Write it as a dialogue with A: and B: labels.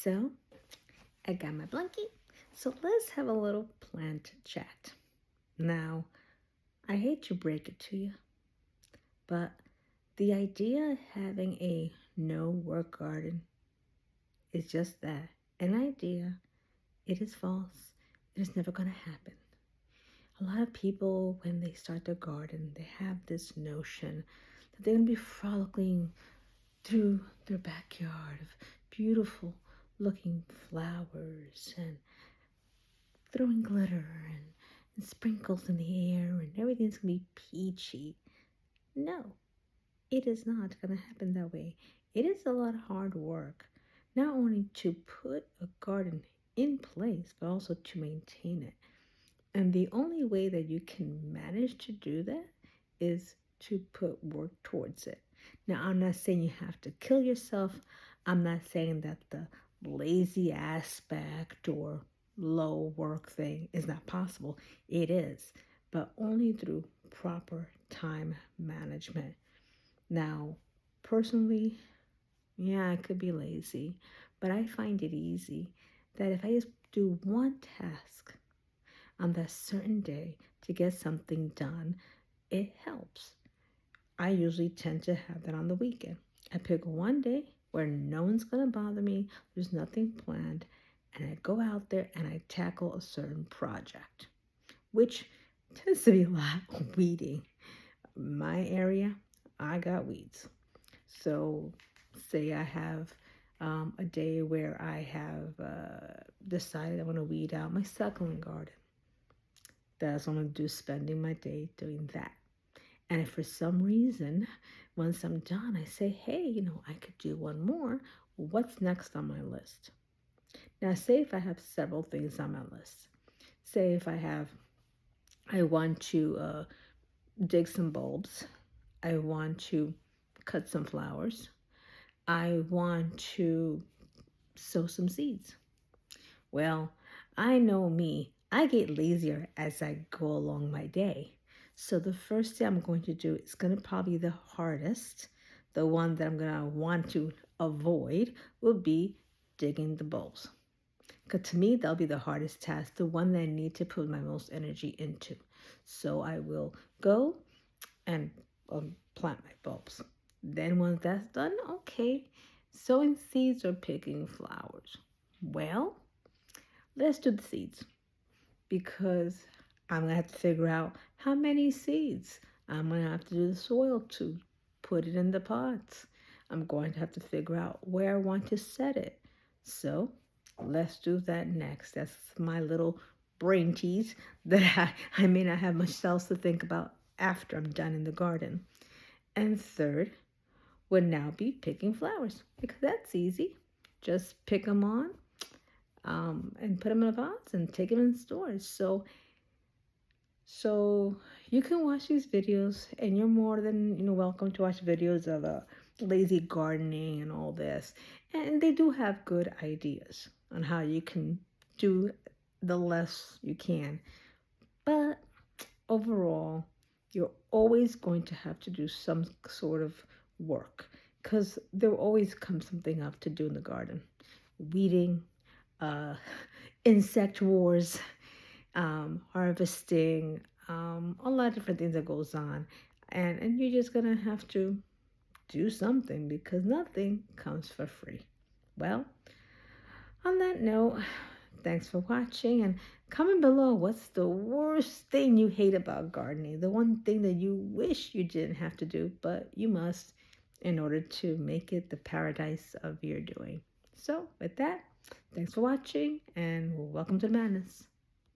A: So, I got my blankie. So, let's have a little plant chat. Now, I hate to break it to you, but the idea of having a no work garden is just that an idea. It is false. It is never going to happen. A lot of people, when they start their garden, they have this notion that they're going to be frolicking through their backyard of beautiful looking flowers and throwing glitter and sprinkles in the air and everything's going to be peachy. No, it is not going to happen that way. It is a lot of hard work, not only to put a garden in place, but also to maintain it. And the only way that you can manage to do that is to put work towards it. Now, I'm not saying you have to kill yourself. I'm not saying that the lazy aspect or low work thing is not possible. It is, but only through proper time management. Now, personally, yeah, I could be lazy, but I find it easy that if I just do one task on that certain day to get something done, it helps. I usually tend to have that on the weekend. I pick one day where no one's going to bother me, there's nothing planned, and I go out there and I tackle a certain project, which tends to be a lot of weeding. My area, I got weeds. So, say I have a day where I have decided I want to weed out my succulent garden. That's what I'm going to do, spending my day doing that. And if for some reason, once I'm done, I say, hey, I could do one more, what's next on my list? Now, say if I have several things on my list. Say if I want to dig some bulbs, I want to cut some flowers, I want to sow some seeds. Well, I know me. I get lazier as I go along my day. So the first thing I'm going to do is going to probably be the hardest. The one that I'm going to want to avoid will be digging the bulbs. Because to me, that'll be the hardest task, the one that I need to put my most energy into. So I will go and plant my bulbs. Then once that's done, okay, sowing seeds or picking flowers. Well, let's do the seeds because I'm going to have to figure out how many seeds. I'm going to have to do the soil to put it in the pots. I'm going to have to figure out where I want to set it. So let's do that next. That's my little brain tease that I may not have much else to think about after I'm done in the garden. And third would now be picking flowers because that's easy. Just pick them on and put them in a box and take them in stores. So you can watch these videos, and you're more than welcome to watch videos of lazy gardening and all this. And they do have good ideas on how you can do the less you can. But overall, you're always going to have to do some sort of work because there will always come something up to do in the garden. Weeding, uh, insect wars, harvesting, a lot of different things that goes on. And you're just going to have to do something because nothing comes for free. Well, on that note, thanks for watching and comment below what's the worst thing you hate about gardening, the one thing that you wish you didn't have to do, but you must in order to make it the paradise of your doing. So with that, thanks for watching and welcome to the madness.